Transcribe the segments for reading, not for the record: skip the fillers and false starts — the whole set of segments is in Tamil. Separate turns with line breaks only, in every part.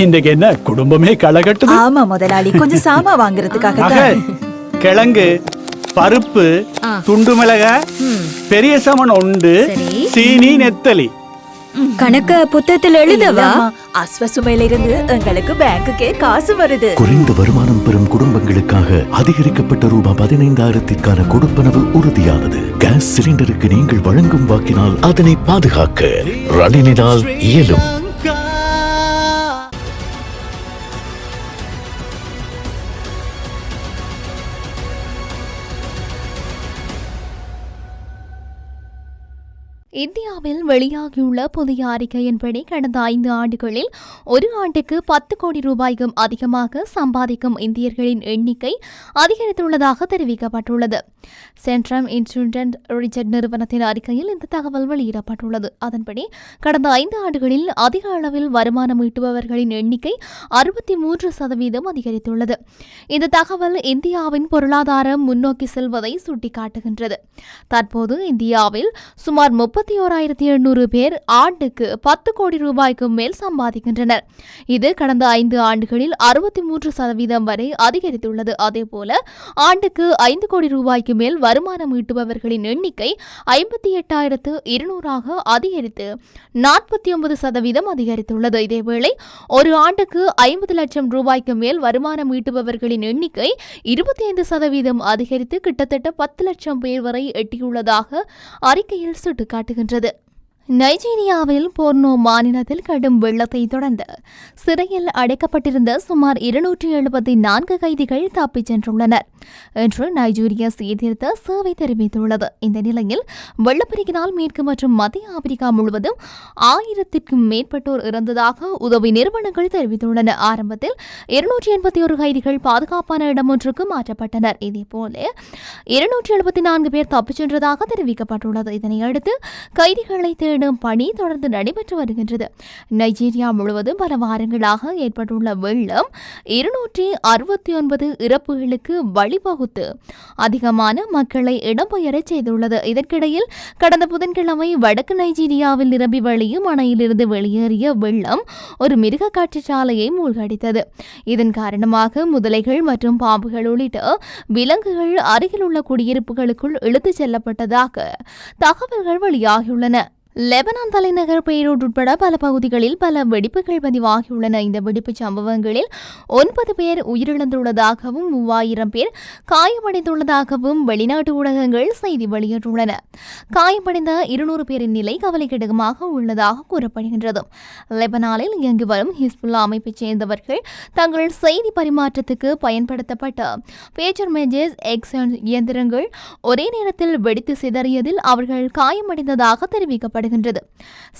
இன்றைக்கு என்ன குடும்பமே களை கட்டுது?
ஆமா முதலாளி, கொஞ்சம் சாமா வாங்குறதுக்காக
ஆக, கிழங்கு, பருப்பு, துண்டு மிளகாய், பெரிய சமன் உண்டு, சீனி, நெத்தலி.
கணக்க புத்தகத்துல எழுதவா?
அஸ்வசுமையில இருந்து எங்களுக்கு பேங்குக்கே காசு வருது.
குறைந்த வருமானம் பெறும் குடும்பங்களுக்காக அதிகரிக்கப்பட்ட ரூபாய் 15,000 கொடுப்பனவு உறுதியானது. கேஸ் சிலிண்டருக்கு நீங்கள் வழங்கும் வாக்கினால் அதனை பாதுகாக்க ரணிலினால் இயலும்.
இந்தியாவில் வெளியாகியுள்ள புதிய அறிக்கையின்படி கடந்த 5 ஆண்டுகளில் ஒரு ஆண்டுக்கு 10 கோடி ரூபாய்க்கும் அதிகமாக சம்பாதிக்கும் இந்தியர்களின் எண்ணிக்கை அதிகரித்துள்ளதாக தெரிவிக்கப்பட்டுள்ளது. சென்ட்ரம் இன்ஸ்டிடியூட் ரிசர்ச் நிறுவனத்தின் அறிக்கையில் இந்த தகவல் வெளியிடப்பட்டுள்ளது. அதன்படி கடந்த 5 ஆண்டுகளில் அதிக அளவில் வருமானம் ஈட்டுபவர்களின் எண்ணிக்கை 63% அதிகரித்துள்ளது. இந்த தகவல் இந்தியாவின் பொருளாதாரம் முன்னோக்கி செல்வதை சுட்டிக்காட்டுகின்றது. தற்போது இந்தியாவில் சுமார் 31,800 பேர் ஆண்டுக்கு 10 கோடி ரூபாய்க்கு மேல் சம்பாதிக்கின்றனர். இது கடந்த 5 ஆண்டுகளில் 63% வரை அதிகரித்துள்ளது. அதேபோல ஆண்டுக்கு 5 கோடி ரூபாய்க்கு மேல் வருமானம் ஈட்டுபவர்களின் எண்ணிக்கை 58,200 அதிகரித்து 49% அதிகரித்துள்ளது. இதேவேளை ஒரு ஆண்டுக்கு 50 லட்சம் ரூபாய்க்கு மேல் வருமானம் ஈட்டுபவர்களின் எண்ணிக்கை 25% அதிகரித்து கிட்டத்தட்ட 10 லட்சம் பேர் வரை எட்டியுள்ளதாக அறிக்கையில் சுட்டிக்காட்டுகின்றது. நைஜீரியாவில் போர்னோ மாநிலத்தில் கடும் வெள்ளத்தை தொடர்ந்து சிறையில் அடைக்கப்பட்டிருந்த சுமார் 274 கைதிகள் தப்பிச் சென்றுள்ளனர் என்று நைஜீரிய சீர்திருத்த சேவை தெரிவித்துள்ளது. இந்த நிலையில் வெள்ளப்பெருக்கினால் மேற்கு மற்றும் மத்திய ஆப்பிரிக்கா முழுவதும் 1000க்கும் மேற்பட்டோர் இறந்ததாக உதவி நிறுவனங்கள் தெரிவித்துள்ளன. ஆரம்பத்தில் 281 கைதிகள் பாதுகாப்பான இடம் ஒன்றுக்கு மாற்றப்பட்டனர். இதேபோல 274 பேர் தப்பிச் சென்றதாக தெரிவிக்கப்பட்டுள்ளது. இதனையடுத்து கைதிகளை பணி தொடர்ந்து நடைபெற்று வருகின்றது. நைஜீரியா முழுவதும் பல வாரங்களாக ஏற்பட்டுள்ள வெள்ளம் 269 இறப்புகளுக்கு வழிவகுத்து அதிகமான மக்களை இடம்பெயரச் செய்துள்ளது. இதற்கிடையில் கடந்த புதன்கிழமை வடக்கு நைஜீரியாவில் நிரம்பி வழியும் அணையிலிருந்து வெளியேறிய வெள்ளம் ஒரு மிருக காட்சிச்சாலையை மூழ்கடித்தது. இதன் காரணமாக முதலைகள் மற்றும் பாம்புகள் உள்ளிட்ட விலங்குகள் அருகில் உள்ள குடியிருப்புகளுக்குள் இழுத்துச் செல்லப்பட்டதாக தகவல்கள் வெளியாகியுள்ளன. லெபனான் தலைநகர் பெய்ரூட் உட்பட பல பகுதிகளில் பல வெடிப்புகள் பதிவாகியுள்ளன. இந்த வெடிப்புச் சம்பவங்களில் 9 பேர் உயிரிழந்துள்ளதாகவும் 3000 பேர் காயமடைந்துள்ளதாகவும் வெளிநாட்டு ஊடகங்கள் செய்தி வெளியிட்டுள்ளன. காயமடைந்த 200 பேரின் நிலை கவலைக்கிடமாக உள்ளதாக கூறப்படுகின்றது. லெபனானில் இயங்கி வரும் ஹிஸ்புல்லா அமைப்பைச் சேர்ந்தவர்கள் தங்கள் செய்தி பரிமாற்றத்துக்கு பயன்படுத்தப்பட்ட பேஜர் மெசேஜ் எக்ஸ்சேஞ்ச் இயந்திரங்கள் ஒரே நேரத்தில் வெடித்து சிதறியதில் அவர்கள் காயமடைந்ததாக தெரிவிக்கப்பட்டது.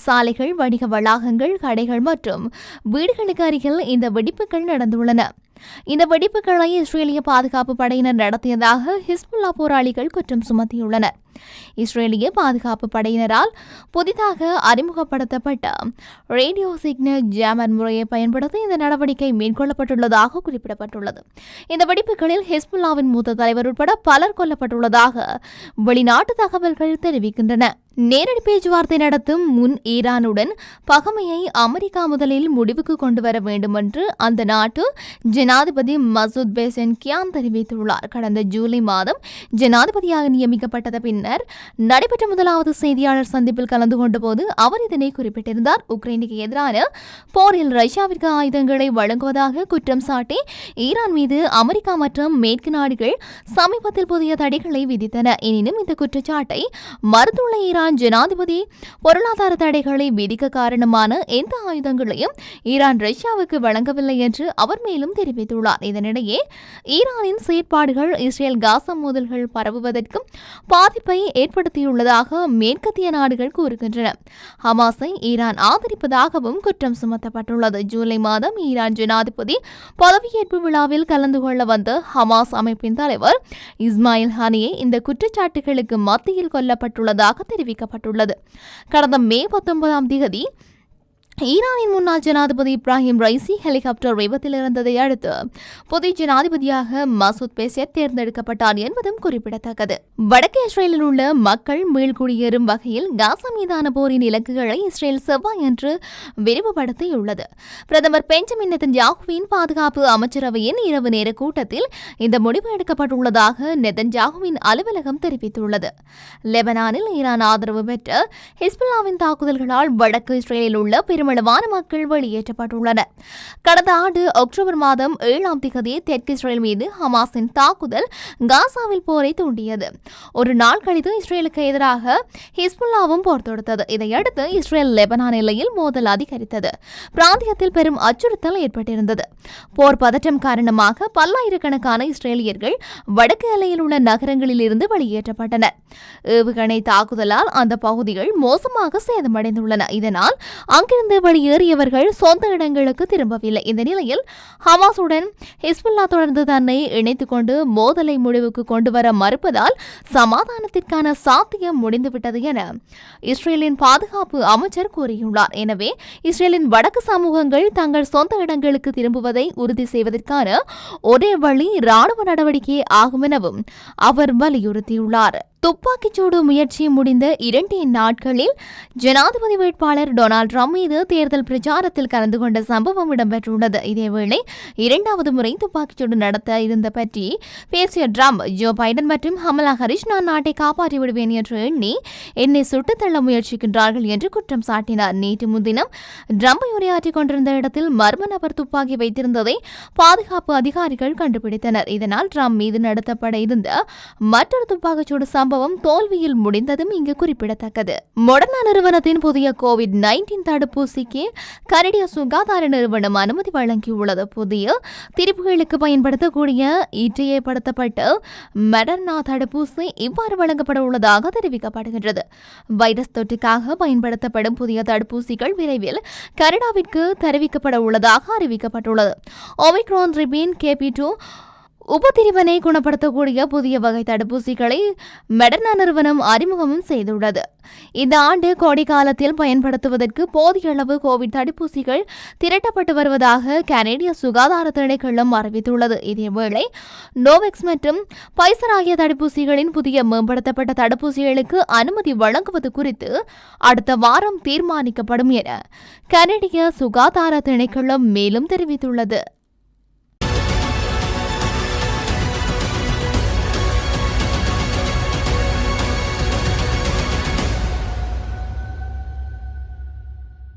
சாலைகள், வணிக வளாகங்கள், கடைகள் மற்றும் வீடுகளுக்கு அருகில் இந்த வெடிப்புகள் நடந்துள்ளன. இந்த வெடிப்புகளை இஸ்ரேலிய பாதுகாப்பு படையினர் நடத்தியதாக ஹிஸ்புல்லா போராளிகள் குற்றம் சுமத்தியுள்ளனர். இஸ்ரேலிய பாதுகாப்பு படையினரால் புதிதாக அறிமுகப்படுத்தப்பட்ட ரேடியோ சிக்னல் ஜாமர் முறையை பயன்படுத்தி இந்த நடவடிக்கை மேற்கொள்ளப்பட்டுள்ளதாக குறிப்பிடப்பட்டுள்ளது. இந்த வெடிப்புகளில் ஹிஸ்புல்லாவின் மூத்த தலைவர் உட்பட பலர் கொல்லப்பட்டுள்ளதாக வெளிநாட்டு தகவல்கள் தெரிவிக்கின்றன. நேரடி பேச்சுவார்த்தை நடத்தும் முன் ஈரானுடன் பகைமையை அமெரிக்கா முதலில் முடிவுக்கு கொண்டு வர வேண்டும் என்று அந்த நாட்டு ஜனாதிபதி மசூத் பெசன்கியான் தெரிவித்துள்ளார். கடந்த ஜூலை மாதம் ஜனாதிபதியாக நியமிக்கப்பட்டத பின்னர் நடைபெற்ற முதலாவது செய்தியாளர் சந்திப்பில் கலந்து கொண்ட போது அவர் இதனை குறிப்பிட்டிருந்தார். உக்ரைனுக்கு எதிரான போரில் ரஷ்யாவிற்கு ஆயுதங்களை வழங்குவதாக குற்றம் சாட்டி ஈரான் மீது அமெரிக்கா மற்றும் மேற்கு நாடுகள் சமீபத்தில் புதிய தடைகளை விதித்தன. எனினும் இந்த குற்றச்சாட்டை மறுத்துள்ள ஈரான் ஜனாதிபதி பொருளாதார தடைகளை விதிக்க காரணமான எந்த ஆயுதங்களையும் ஈரான் ரஷ்யாவுக்கு வழங்கவில்லை என்று அவர் மேலும் தெரிவித்துள்ளார். இதனிடையே ஈரானின் செயற்பாடுகள் இஸ்ரேல் காசா மோதல்கள் பரவுவதற்கும் பாதிப்பை ஏற்படுத்தியுள்ளதாக மேற்கத்திய நாடுகள் கூறுகின்றன. ஹமாஸை ஈரான் ஆதரிப்பதாகவும் குற்றம் சுமத்தப்பட்டுள்ளது. ஜூலை மாதம் ஈரான் ஜனாதிபதி பதவியேற்பு விழாவில் கலந்து கொள்ள வந்த ஹமாஸ் அமைப்பின் தலைவர் இஸ்மாயில் ஹனியே இந்த குற்றச்சாட்டுகளுக்கு மத்தியில் கொல்லப்பட்டுள்ளதாக தெரிவிக்கப்பட்டுள்ளது. கடந்த மே 19ஆம் தேதி ஈரானின் முன்னாள் ஜனாதிபதி இப்ராஹிம் ரைசி ஹெலிகாப்டர் விபத்தில் இறந்ததை அடுத்து புதிய ஜனாதிபதியாக மசூத் பெசெட் தேர்ந்தெடுக்கப்பட்டார் என்பதும் குறிப்பிடத்தக்கது. வடக்கு இஸ்ரேலில் உள்ள மக்கள் மீள்குடியேறும் வகையில் காசா மீதான போரின் இலக்குகளை இஸ்ரேல் செவ்வாயன்று விரிவுபடுத்தியுள்ளது. பிரதமர் பெஞ்சமின் நெதன்யாகுவின் பாதுகாப்பு அமைச்சரவையின் இரவு நேர கூட்டத்தில் இந்த முடிவு எடுக்கப்பட்டுள்ளதாக நெதன்யாகுவின் அலுவலகம் தெரிவித்துள்ளது. லெபனானில் ஈரான் ஆதரவு பெற்ற ஹிஸ்புல்லாவின் தாக்குதல்களால் வடக்கு இஸ்ரேலில் உள்ள பெருமளவான மக்கள் வெளியேற்றப்பட்டுள்ளனர். கடந்த ஆண்டு அக்டோபர் மாதம் 7ஆம் தேதி தெற்கு இஸ்ரேல் மீது ஹமாஸின் தாக்குதல் காசாவில் போரை தூண்டியது. ஒரு நாள் கழித்து இஸ்ரேலுக்கு எதிராக ஹிஸ்புல்லாவும் போர் தொடுத்தது. இதையடுத்து இஸ்ரேல் லெபனான் எல்லையில் மோதல் அதிகரித்தது. பிராந்தியத்தில் பெரும் அச்சுறுத்தல் ஏற்பட்டிருந்தது. போர் பதற்றம் காரணமாக பல்லாயிரக்கணக்கான இஸ்ரேலியர்கள் வடக்கு எல்லையில் உள்ள நகரங்களில் இருந்து வெளியேற்றப்பட்டனர். ஏவுகணை தாக்குதலால் அந்த பகுதிகள் மோசமாக சேதமடைந்துள்ளன. இதனால் அங்கிருந்து வெளியேறியவர்கள் சொந்த இடங்களுக்கு திரும்பவில்லை. இந்த நிலையில் ஹமாஸுடன் ஹிஸ்புல்லா தொடர்ந்து தன்னை இணைத்துக் கொண்டு மோதலை முடிவுக்கு கொண்டு வர மறுப்பதால் சமாதானத்திற்கான சாத்தியம் முடிந்துவிட்டது என இஸ்ரேலின் பாதுகாப்பு அமைச்சர் கூறியுள்ளார். எனவே இஸ்ரேலின் வடக்கு சமூகங்கள் தங்கள் சொந்த இடங்களுக்கு திரும்புவதை உறுதி செய்வதற்கான ஒரே வழி ராணுவ நடவடிக்கை ஆகும் எனவும் அவர் வலியுறுத்தியுள்ளார். துப்பாக்கிச்சூடு முயற்சி முடிந்த 2 நாட்களில் ஜனாதிபதி வேட்பாளர் டொனால்ட் ட்ரம்ப் மீது தேர்தல் பிரச்சாரத்தில் கலந்து கொண்ட சம்பவம் இடம்பெற்றுள்ளது. இதேவேளை 2வது முறை துப்பாக்கிச்சூடு நடத்த இருந்த பற்றி பேசிய ட்ரம்ப், ஜோ பைடன் மற்றும் கமலா ஹாரிஸ் நான் நாட்டை காப்பாற்றி விடுவேன் என்று எண்ணி என்னை சுட்டுத் தள்ள முயற்சிக்கின்றார்கள் என்று குற்றம் சாட்டினார். நேற்று முன்தினம் ட்ரம்பை உரையாற்றிக் கொண்டிருந்த இடத்தில் மர்ம நபர் துப்பாக்கி வைத்திருந்ததை பாதுகாப்பு அதிகாரிகள் கண்டுபிடித்தனர். இதனால் ட்ரம்ப் மீது நடத்தப்பட இருந்த மற்றொரு துப்பாக்கிச்சூடு சம்பவம் தோல்வியில் முடிந்ததும் இங்கு குறிப்பிடத்தக்கது. மொடர்னா நிறுவனத்தின் புதிய கோவிட்-19 தடுப்பூசிக்கு கனடிய சுகாதார நிறுவனம் அனுமதி வழங்கியுள்ளது. புதிய திரிப்புகளுக்கு பயன்படுத்தக்கூடிய ஈட்டியப்படுத்தப்பட்ட மெடர்னா தடுப்பூசி இவ்வாறு வழங்கப்பட உள்ளதாக தெரிவிக்கப்படுகின்றது. வைரஸ் தொற்றுக்காக பயன்படுத்தப்படும் புதிய தடுப்பூசிகள் விரைவில் கனடாவிற்கு தெரிவிக்கப்பட உள்ளதாக அறிவிக்கப்பட்டுள்ளது. ஒமிக்ரான் ரிபின் KP2 உபதிரிவனை குணப்படுத்தக்கூடிய புதிய வகை தடுப்பூசிகளை மெடர்னா நிறுவனம் அறிமுகமும் செய்துள்ளது. இந்த ஆண்டு கோடை காலத்தில் பயன்படுத்துவதற்கு போதிய அளவு கோவிட் தடுப்பூசிகள் திரட்டப்பட்டு வருவதாக கனேடிய சுகாதார திணைக்களம் அறிவித்துள்ளது. இதேவேளை நோவெக்ஸ் மற்றும் பைசர் ஆகிய தடுப்பூசிகளின் புதிய மேம்படுத்தப்பட்ட தடுப்பூசிகளுக்கு அனுமதி வழங்குவது குறித்து அடுத்த வாரம் தீர்மானிக்கப்படும் என கனேடிய சுகாதார திணைக்களம் மேலும் தெரிவித்துள்ளது.